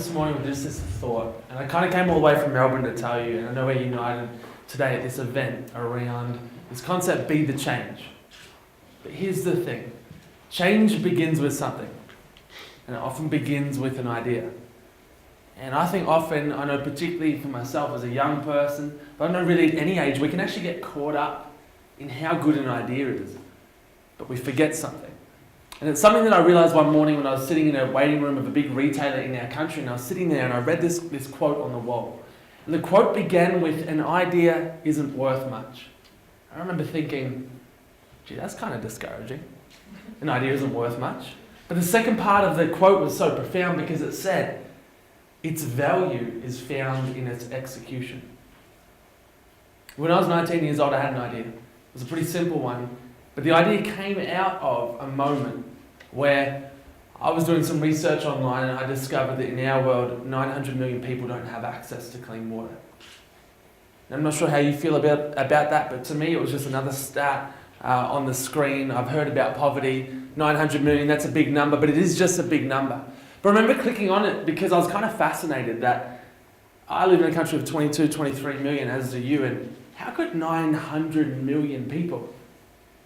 this morning with just this thought, and I kind of came all the way from Melbourne to tell you, and I know we're united today at this event around this concept, be the change. But here's the thing. Change begins with something, and it often begins with an idea. And I think often, I know particularly for myself as a young person, but I know really at any age, we can actually get caught up in how good an idea is, but we forget something. And it's something that I realised one morning when I was sitting in a waiting room of a big retailer in our country, and I was sitting there and I read this quote on the wall. And the quote began with, "An idea isn't worth much." I remember thinking, gee, that's kind of discouraging. An idea isn't worth much. But the second part of the quote was so profound because it said, its value is found in its execution. When I was 19 years old, I had an idea. It was a pretty simple one. But the idea came out of a moment where I was doing some research online and I discovered that in our world, 900 million people don't have access to clean water. And I'm not sure how you feel about that, but to me it was just another stat on the screen. I've heard about poverty, 900 million, that's a big number, but it is just a big number. But I remember clicking on it because I was kind of fascinated that I live in a country of 22, 23 million, as do you, and how could 900 million people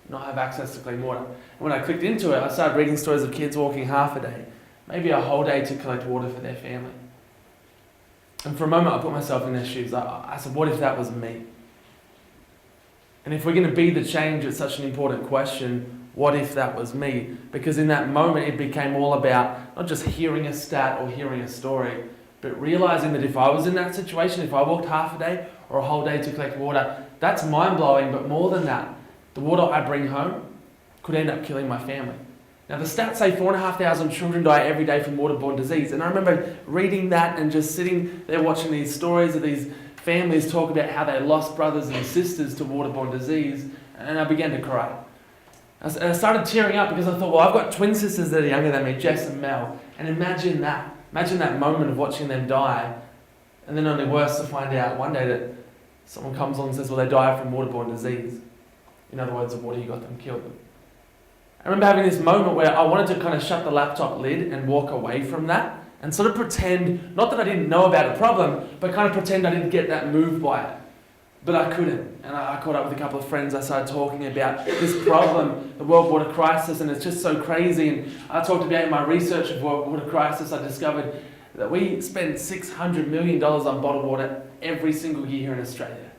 not have access to clean water? And when I clicked into it, I started reading stories of kids walking half a day, maybe a whole day to collect water for their family. And for a moment, I put myself in their shoes. I said, what if that was me? And if we're going to be the change, it's such an important question, what if that was me? Because in that moment, it became all about not just hearing a stat or hearing a story, but realizing that if I was in that situation, if I walked half a day or a whole day to collect water, that's mind-blowing, but more than that, the water I bring home could end up killing my family. Now the stats say 4,500 children die every day from waterborne disease. And I remember reading that and just sitting there watching these stories of these families talk about how they lost brothers and sisters to waterborne disease. And I began to cry. I started tearing up because I thought, well, I've got twin sisters that are younger than me, Jess and Mel. And imagine that. Imagine that moment of watching them die. And then only worse to find out one day that someone comes along and says, well, they died from waterborne disease. In other words, the water you got them killed them. I remember having this moment where I wanted to kind of shut the laptop lid and walk away from that and sort of pretend, not that I didn't know about a problem, but kind of pretend I didn't get that moved by it. But I couldn't. And I caught up with a couple of friends. I started talking about this problem, the world water crisis, and it's just so crazy. And I talked about in my research of world water crisis, I discovered that we spend $600 million on bottled water every single year here in Australia.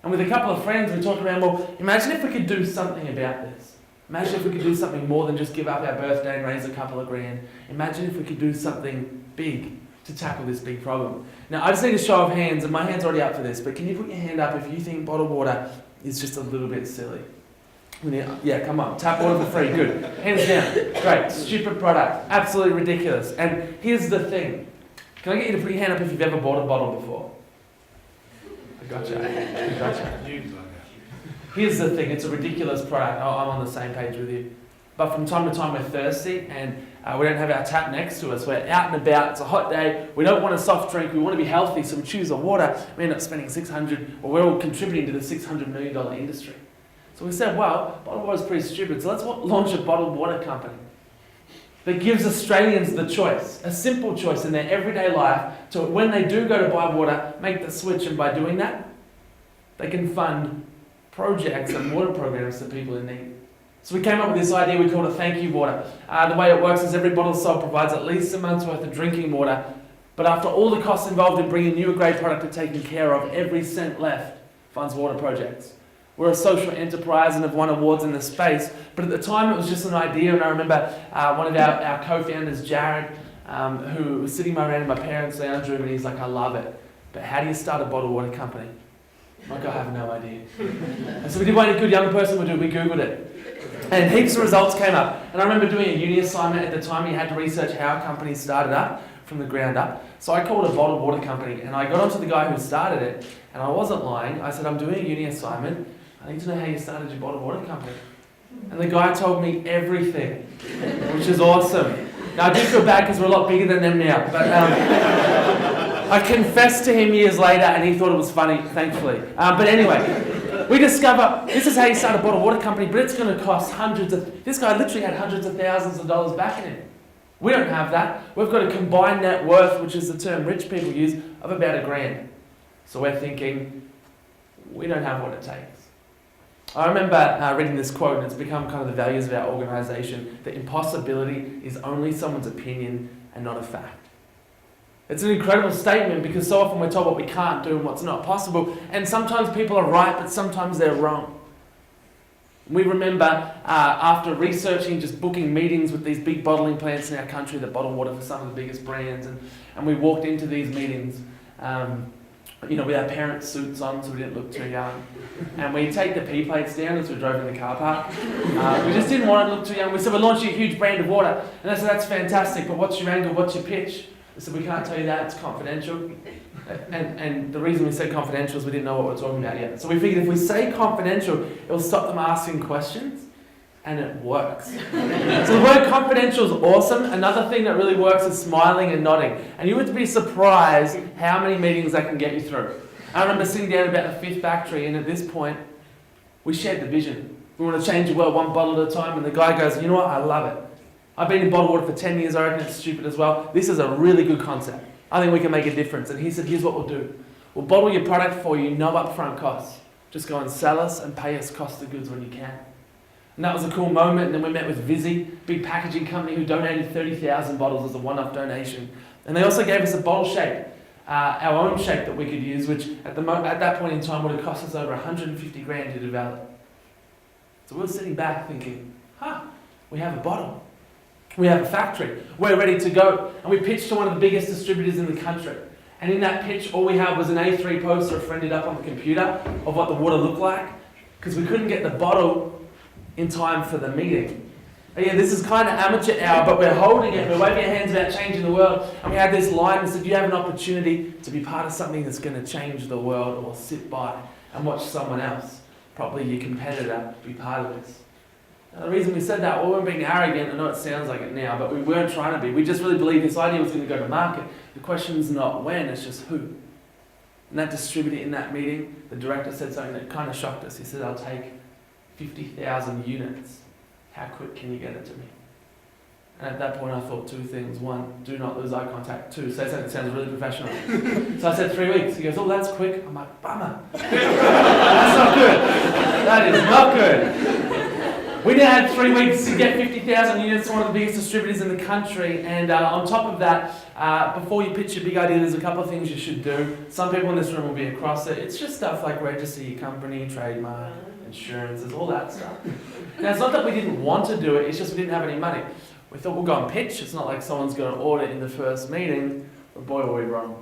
And with a couple of friends, we talked around, well, imagine if we could do something about this. Imagine if we could do something more than just give up our birthday and raise a couple of grand. Imagine if we could do something big to tackle this big problem. Now, I just need a show of hands, and my hand's already up for this, but can you put your hand up if you think bottled water is just a little bit silly? Yeah, come on. Tap water for free. Good. Hands down. Great. Stupid product. Absolutely ridiculous. And here's the thing. Can I get you to put your hand up if you've ever bought a bottle before? I gotcha. Here's the thing, it's a ridiculous product. I'm on the same page with you. But from time to time we're thirsty and we don't have our tap next to us. We're out and about, it's a hot day, we don't want a soft drink, we want to be healthy, so we choose a water. We end up spending we're all contributing to the $600 million industry. So we said, well, bottled water is pretty stupid, so let's launch a bottled water company that gives Australians the choice, a simple choice in their everyday life, to when they do go to buy water, make the switch, and by doing that, they can fund projects and water programs to people in need. So we came up with this idea we called it Thankyou Water. The way it works is every bottle sold provides at least a month's worth of drinking water, but after all the costs involved in bringing you a great product and taking care of, every cent left funds water projects. We're a social enterprise and have won awards in the space, but at the time it was just an idea, and I remember one of our co-founders, Jared, who was sitting around in my parents' lounge room, and he's like, I love it, but how do you start a bottled water company? I'm like, I have no idea. And so we did what any good young person would do, we Googled it. And heaps of results came up. And I remember doing a uni assignment at the time, you had to research how companies started up from the ground up. So I called a bottled water company and I got onto the guy who started it, and I wasn't lying. I said, I'm doing a uni assignment, I need to know how you started your bottled water company. And the guy told me everything, which is awesome. Now I do feel bad because we're a lot bigger than them now, but I confessed to him years later and he thought it was funny, thankfully. But anyway, we discover this is how you start a bottled water company, but it's going to cost this guy literally had hundreds of thousands of dollars backing him. We don't have that. We've got a combined net worth, which is the term rich people use, of about $1,000. So we're thinking, we don't have what it takes. I remember reading this quote, and it's become kind of the values of our organisation, that impossibility is only someone's opinion and not a fact. It's an incredible statement because so often we're told what we can't do and what's not possible, and sometimes people are right, but sometimes they're wrong. We remember after researching, just booking meetings with these big bottling plants in our country that bottle water for some of the biggest brands, and we walked into these meetings with our parents' suits on so we didn't look too young. And we take the P plates down as we drove in the car park. We just didn't want to look too young. We said, we're launching a huge brand of water. And they said, that's fantastic, but what's your angle, what's your pitch? I said, we can't tell you that, it's confidential. And the reason we said confidential is we didn't know what we were talking about yet. So we figured if we say confidential, it'll stop them asking questions, and it works. So the word confidential is awesome. Another thing that really works is smiling and nodding. And you would be surprised how many meetings that can get you through. I remember sitting down about the 5th factory, and at this point, we shared the vision. We want to change the world one bottle at a time, and the guy goes, you know what, I love it. I've been in bottled water for 10 years, I reckon it's stupid as well. This is a really good concept. I think we can make a difference. And he said, here's what we'll do. We'll bottle your product for you, no upfront costs. Just go and sell us and pay us cost of goods when you can. And that was a cool moment. And then we met with Visi, big packaging company, who donated 30,000 bottles as a one-off donation. And they also gave us a bottle shape, our own shape that we could use, which at that point in time would have cost us over 150 grand to develop. So we were sitting back thinking, we have a bottle. We have a factory. We're ready to go. And we pitched to one of the biggest distributors in the country. And in that pitch, all we had was an A3 poster friended up on the computer of what the water looked like, because we couldn't get the bottle in time for the meeting. But yeah, this is kind of amateur hour, but we're holding it, we're waving our hands about changing the world, and we had this line that said, you have an opportunity to be part of something that's going to change the world, or sit by and watch someone else, probably your competitor, be part of this. Now, the reason we said that, we weren't being arrogant. I know it sounds like it now, but we weren't trying to be. We just really believed this idea was going to go to market. The question's not when, it's just who. And that distributor in that meeting, the director said something that kind of shocked us. He said, I'll take 50,000 units. How quick can you get it to me? And at that point I thought 2 things. 1, do not lose eye contact. 2, say something that sounds really professional. So I said 3 weeks. He goes, oh, that's quick. I'm like, bummer. That's not good. That is not good. We now had 3 weeks to get 50,000 units to one of the biggest distributors in the country, and on top of that, before you pitch your big idea, there's a couple of things you should do. Some people in this room will be across it. It's just stuff like register your company, trademark, insurances, all that stuff. Now, it's not that we didn't want to do it, it's just we didn't have any money. We thought we'll go and pitch. It's not like someone's going to order in the first meeting, but boy, were we wrong.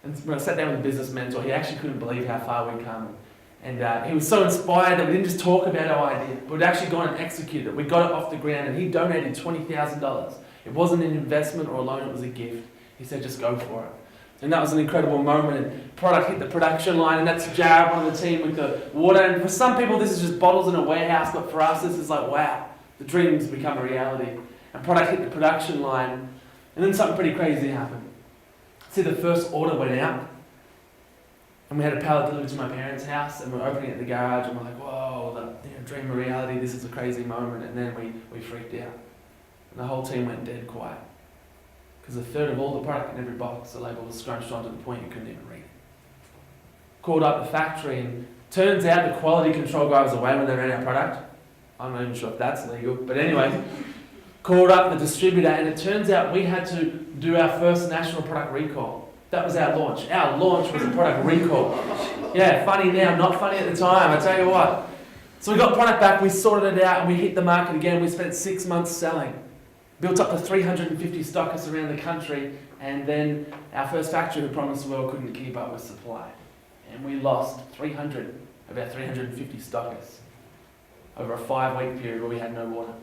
And when I sat down with a business mentor, he actually couldn't believe how far we'd come. And he was so inspired that we didn't just talk about our idea, but we'd actually gone and executed it. We got it off the ground, and he donated $20,000. It wasn't an investment or a loan, it was a gift. He said, just go for it. And that was an incredible moment. And product hit the production line, and that's Jared, one of the team, with the water. And for some people, this is just bottles in a warehouse, but for us, this is like, wow, the dream's become a reality. And product hit the production line, and then something pretty crazy happened. See, the first order went out, and we had a pallet delivered to my parents' house, and we're opening it in the garage, and we're like, whoa, dream of reality, this is a crazy moment. And then we freaked out. And the whole team went dead quiet. Because 1/3 of all the product in every box, the label was scrunched on to the point you couldn't even read it. Called up the factory, and turns out the quality control guy was away when they ran our product. I'm not even sure if that's legal, but anyway, called up the distributor, and it turns out we had to do our first national product recall. That was our launch. Our launch was a product recall. Yeah, funny now, not funny at the time, I tell you what. So we got product back, we sorted it out, and we hit the market again. We spent 6 months selling. Built up to 350 stockists around the country, and then our first factory who promised the world couldn't keep up with supply. And we lost 300 of our 350 stockists over a 5-week period where we had no water.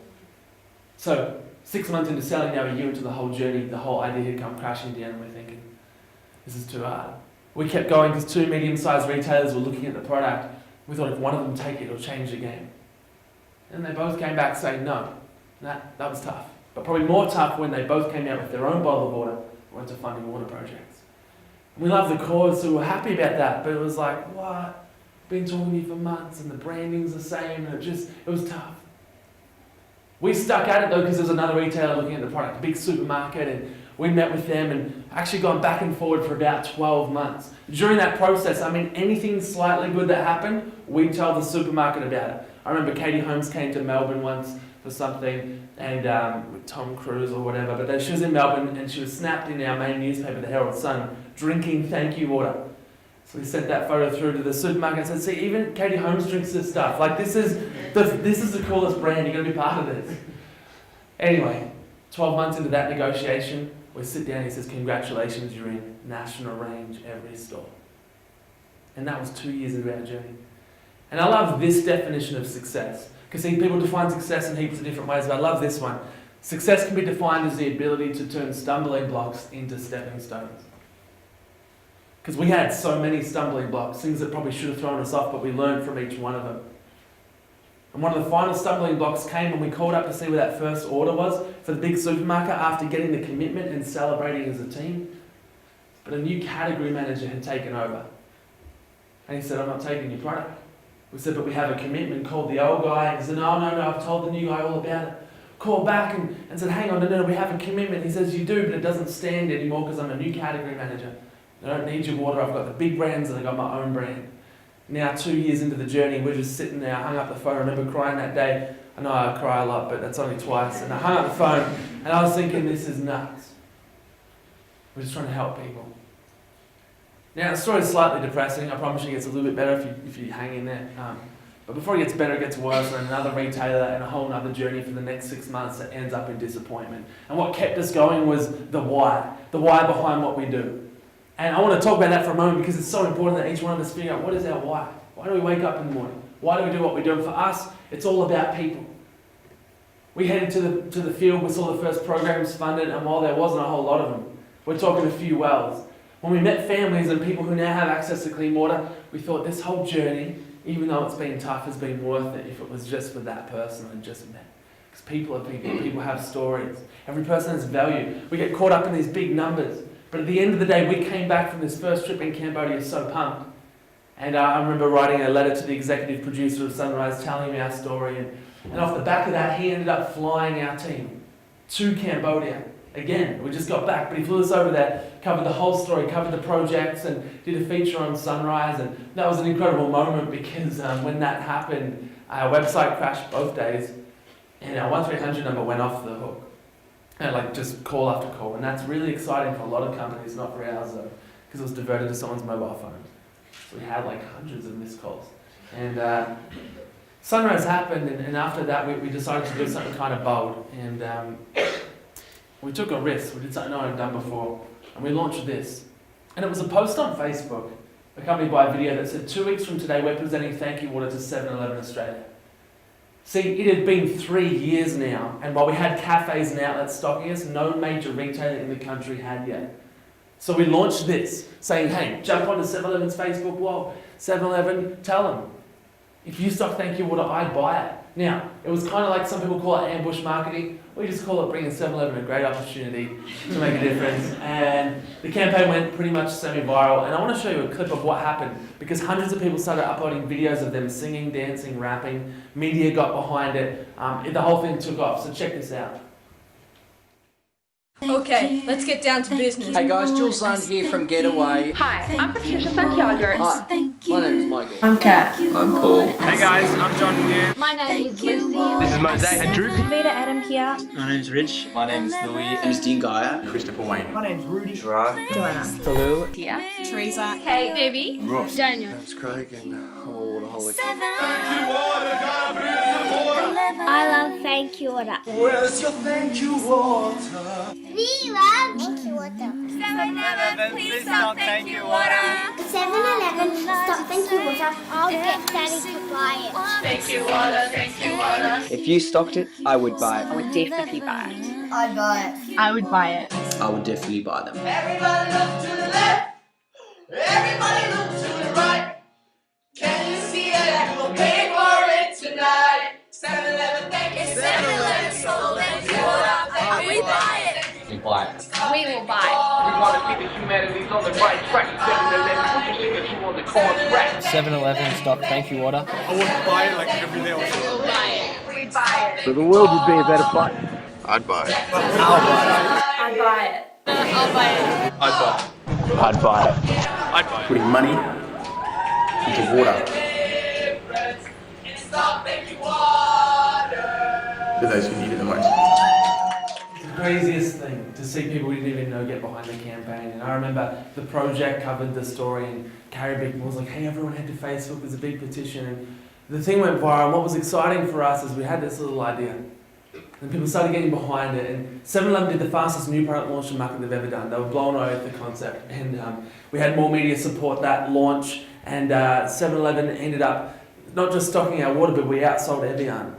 So 6 months into selling, now a year into the whole journey, the whole idea had come crashing down, and we're thinking, this is too hard. We kept going because 2 medium-sized retailers were looking at the product. We thought if one of them take it, it'll change the game. And they both came back saying no. That was tough. But probably more tough when they both came out with their own bottle of water and went to funding water projects. And we love the cause, so we were happy about that. But it was like, what? Been talking to you for months, and the branding's the same, and it was tough. We stuck at it though because there was another retailer looking at the product, a big supermarket, and we met with them and actually gone back and forward for about 12 months. During that process, I mean, anything slightly good that happened, we'd tell the supermarket about it. I remember Katie Holmes came to Melbourne once for something, and with Tom Cruise or whatever, but then she was in Melbourne and she was snapped in our main newspaper, the Herald Sun, drinking Thankyou Water. So we sent that photo through to the supermarket and said, see, even Katie Holmes drinks this stuff. Like, this is the coolest brand, you're going to be part of this. Anyway, 12 months into that negotiation, we sit down and he says, congratulations, you're in national range every store. And that was 2 years into our journey. And I love this definition of success. Because see, people define success in heaps of different ways, but I love this one. Success can be defined as the ability to turn stumbling blocks into stepping stones. Because we had so many stumbling blocks, things that probably should have thrown us off, but we learned from each one of them. And one of the final stumbling blocks came when we called up to see where that first order was for the big supermarket after getting the commitment and celebrating as a team. But a new category manager had taken over. And he said, I'm not taking your product. We said, but we have a commitment. Called the old guy and he said, no, I've told the new guy all about it. Called back and said, hang on, no, we have a commitment. He says, you do, but it doesn't stand anymore because I'm a new category manager. I don't need your water, I've got the big brands and I've got my own brand. Now 2 years into the journey, we're just sitting there, I hung up the phone, I remember crying that day. I know I cry a lot, but that's only twice. And I hung up the phone and I was thinking, this is nuts. We're just trying to help people. Now the story's slightly depressing, I promise you it gets a little bit better if you hang in there. But before it gets better, it gets worse, and another retailer and a whole other journey for the next 6 months that ends up in disappointment. And what kept us going was the why behind what we do. And I want to talk about that for a moment because it's so important that each one of us figure out what is our why. Why do we wake up in the morning? Why do we do what we do? And for us, it's all about people. We headed to the field, we saw the first programs funded, and while there wasn't a whole lot of them, we're talking a few wells. When we met families and people who now have access to clean water, we thought this whole journey, even though it's been tough, has been worth it if it was just for that person I just met. Because people are people, people have stories. Every person has value. We get caught up in these big numbers. But at the end of the day, we came back from this first trip in Cambodia so pumped. And I remember writing a letter to the executive producer of Sunrise telling him our story. And off the back of that, he ended up flying our team to Cambodia. Again, we just got back, but he flew us over there, covered the whole story, covered the projects, and did a feature on Sunrise. And that was an incredible moment because when that happened, our website crashed both days, and our 1300 number went off the hook. And like just call after call. And that's really exciting for a lot of companies, not for ours though, because it was diverted to someone's mobile phone. So we had like hundreds of missed calls. And Sunrise happened, and after that we decided to do something kind of bold. And we took a risk. We did something no one had done before. And we launched this. And it was a post on Facebook, accompanied by a video that said, 2 weeks from today, we're presenting Thankyou Water to 7-Eleven Australia. See, it had been 3 years now, and while we had cafes and outlets stocking us, no major retailer in the country had yet. So we launched this, saying, hey, jump onto 7-Eleven's Facebook wall. 7-Eleven, tell them, if you stock Thankyou Water, I'd buy it. Now, it was kind of like some people call it ambush marketing. We just call it bringing 7-Eleven a great opportunity to make a difference. And the campaign went pretty much semi-viral. And I want to show you a clip of what happened because hundreds of people started uploading videos of them singing, dancing, rapping. Media got behind it. The whole thing took off. So check this out. Okay, let's get down to business. Hey guys, Jules Lund here from Getaway. Hi, I'm Patricia Santiago. Hi, my name is Michael. I'm Kat. I'm Paul. Hey guys, I'm John here. My name is Lucy. This is Mosaic and Drew. Vita Adam here. My name's Rich. My name's Louis. And it's Dean Gaia. Christopher Wayne. My name's Rudy. Joanna. Hello. Tia. Teresa. Kate. Debbie. Ross. Daniel. It's Craig and I'm a waterholic. I love Thankyou Water. Where's your Thankyou Water? We love Thankyou Water. 7-Eleven, please stop Thankyou Water. 7-Eleven, stop Thankyou Water. I'll get Daddy to buy it. Thankyou Water, Thankyou Water. If you stocked it, I would buy it. I would definitely buy it. I'd buy it. I would buy it. I would definitely buy them. Everybody look to the left. Everybody look to the right. Can you see it? We'll pay for it tonight. 7-Eleven, thank you. 7-Eleven, so thank you. We buy it. We buy it. We will buy We want to see the humanities on the right track. 7-Eleven, pushing us on the correct track. 7-Eleven stock Thankyou Water. I wouldn't buy it like everything else. it. We'll buy it. We buy it. So the world would be a better place. I'd buy it. I'd buy it. I'll buy it. I'd buy it. I'd buy it. I'd buy it. Putting money into water for those who need it the most. It's the craziest thing to see people we didn't even know get behind the campaign. And I remember the project covered the story and Carrie Bickmore was like, hey, everyone head to Facebook, there's a big petition. And the thing went viral, and what was exciting for us is we had this little idea. And people started getting behind it. And 7-Eleven did the fastest new product launch in market they've ever done. They were blown away with the concept. And we had more media support that launch. And 7-Eleven ended up not just stocking our water, but we outsold Evian.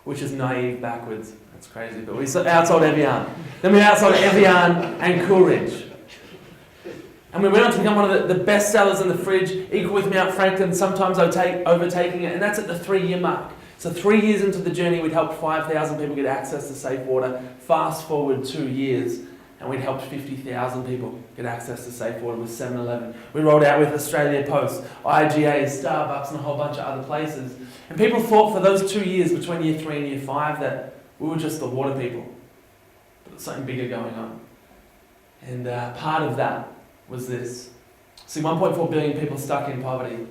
Which is naive backwards. That's crazy. But we outsold Evian. Then we outsold Evian and Coolidge. And we went on to become one of the best sellers in the fridge, equal with Mount Franklin, sometimes overtaking it. And that's at the 3-year mark. So 3 years into the journey, we'd helped 5,000 people get access to safe water. Fast forward 2 years, and we'd helped 50,000 people get access to safe water with 7-Eleven. We rolled out with Australia Post, IGA, Starbucks, and a whole bunch of other places. And people thought for those 2 years between year 3 and year 5 that we were just the water people. But there's something bigger going on. And part of that was this. See, 1.4 billion people stuck in poverty.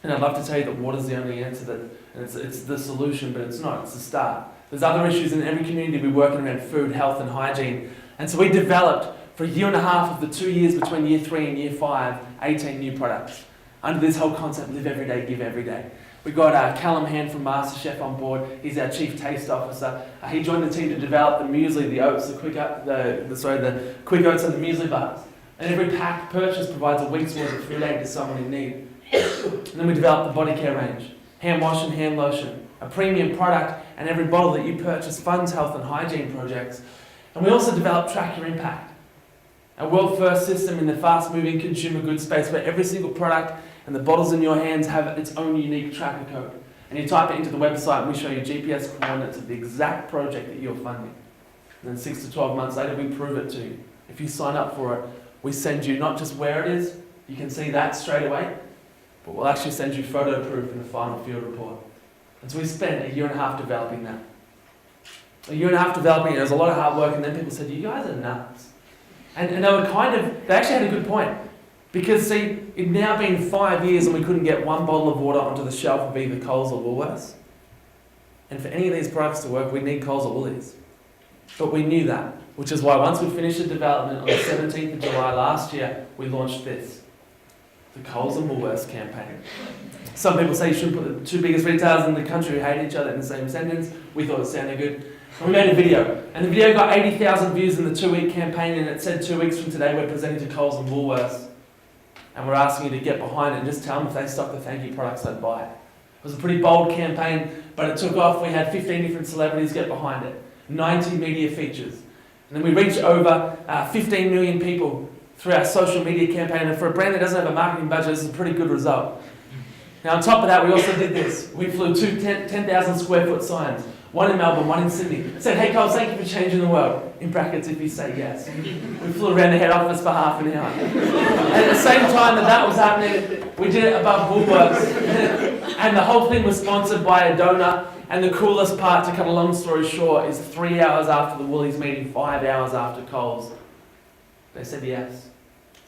And I'd love to tell you that water's the only answer, and it's the solution, but it's not, it's the start. There's other issues in every community we work in around food, health and hygiene. And so we developed, for a year and a half of the 2 years between year 3 and year 5, 18 new products. Under this whole concept, live every day, give every day. We got Callum Hand from MasterChef on board. He's our Chief Taste Officer. He joined the team to develop the muesli, the oats, the quick oats and the muesli bars. And every pack purchase provides a week's worth of food aid to someone in need. And then we developed the body care range, hand wash and hand lotion, a premium product, and every bottle that you purchase funds health and hygiene projects. And we also developed Track Your Impact, a world-first system in the fast-moving consumer goods space where every single product and the bottles in your hands have its own unique tracker code. And you type it into the website and we show you GPS coordinates of the exact project that you're funding. And then 6 to 12 months later, we prove it to you. If you sign up for it, we send you not just where it is, you can see that straight away, but we'll actually send you photo proof in the final field report. And so we spent a year and a half developing that. A year and a half developing it, there was a lot of hard work, and then people said, you guys are nuts. And they were they actually had a good point. Because see, it'd now been 5 years and we couldn't get one bottle of water onto the shelf of either Coles or Woolworths. And for any of these products to work, we'd need Coles or Woolies. But we knew that, which is why once we finished the development on the 17th of July last year, we launched this. The Coles and Woolworths campaign. Some people say you shouldn't put the 2 biggest retailers in the country who hate each other in the same sentence. We thought it sounded good. And we made a video. And the video got 80,000 views in the 2-week campaign, and it said 2 weeks from today we're presenting to Coles and Woolworths. And we're asking you to get behind it and just tell them if they stock the Thankyou products, I'd buy it. It was a pretty bold campaign, but it took off. We had 15 different celebrities get behind it. 90 media features. And then we reached over 15 million people through our social media campaign, and for a brand that doesn't have a marketing budget, this is a pretty good result. Now on top of that, we also did this. We flew 2 10,000 square foot signs, one in Melbourne, one in Sydney. It said, hey Coles, thank you for changing the world. In brackets, if you say yes. We flew around the head office for half an hour. And at the same time that was happening, we did it above Woolworths. And the whole thing was sponsored by a donor. And the coolest part, to cut a long story short, is 3 hours after the Woolies meeting, 5 hours after Coles. They said yes.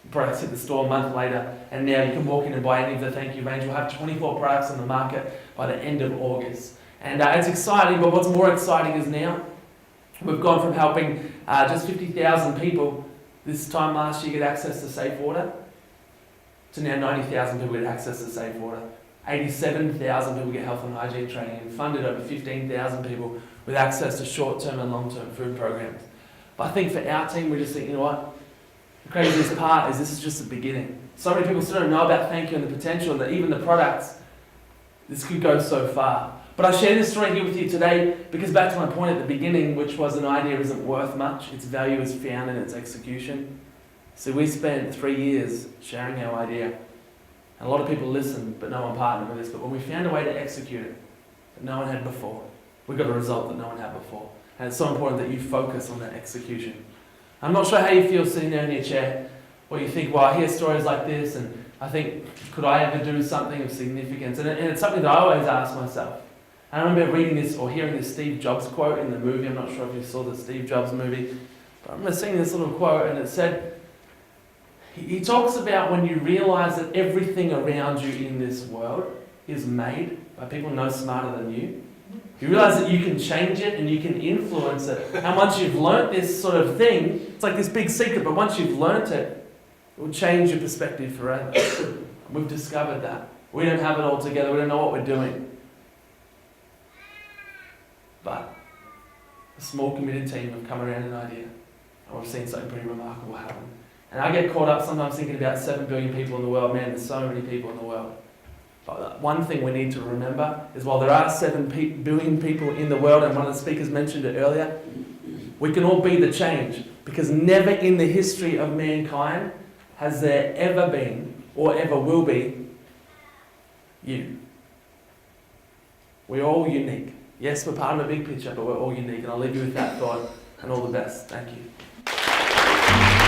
The products hit the store a month later, and now you can walk in and buy any of the Thankyou range. We'll have 24 products on the market by the end of August. And it's exciting, but what's more exciting is now, we've gone from helping just 50,000 people this time last year get access to safe water, to now 90,000 people get access to safe water. 87,000 people get health and hygiene training, and funded over 15,000 people with access to short-term and long-term food programs. But I think for our team, we just think, you know what? The craziest part is this is just the beginning. So many people still don't know about Thankyou and the potential, and that even the products, this could go so far. But I share this story here with you today because back to my point at the beginning, which was an idea isn't worth much, its value is found in its execution. So we spent 3 years sharing our idea. And a lot of people listened, but no one partnered with us. But when we found a way to execute it that no one had before, we got a result that no one had before. And it's so important that you focus on that execution. I'm not sure how you feel sitting there in your chair, or you think, well, I hear stories like this, and I think, could I ever do something of significance? And it's something that I always ask myself. And I remember reading this or hearing this Steve Jobs quote in the movie. I'm not sure if you saw the Steve Jobs movie, but I remember seeing this little quote, and it said, he talks about when you realise that everything around you in this world is made by people no smarter than you. You realise that you can change it and you can influence it. And once you've learnt this sort of thing, it's like this big secret, but once you've learnt it, it will change your perspective forever. We've discovered that. We don't have it all together. We don't know what we're doing. But a small committed team have come around an idea, and we've seen something pretty remarkable happen. And I get caught up sometimes thinking about 7 billion people in the world. Man, there's so many people in the world. But one thing we need to remember is while there are 7 billion people in the world, and one of the speakers mentioned it earlier, we can all be the change, because never in the history of mankind has there ever been or ever will be you. We're all unique. Yes, we're part of a big picture, but we're all unique. And I'll leave you with that thought, and all the best. Thank you.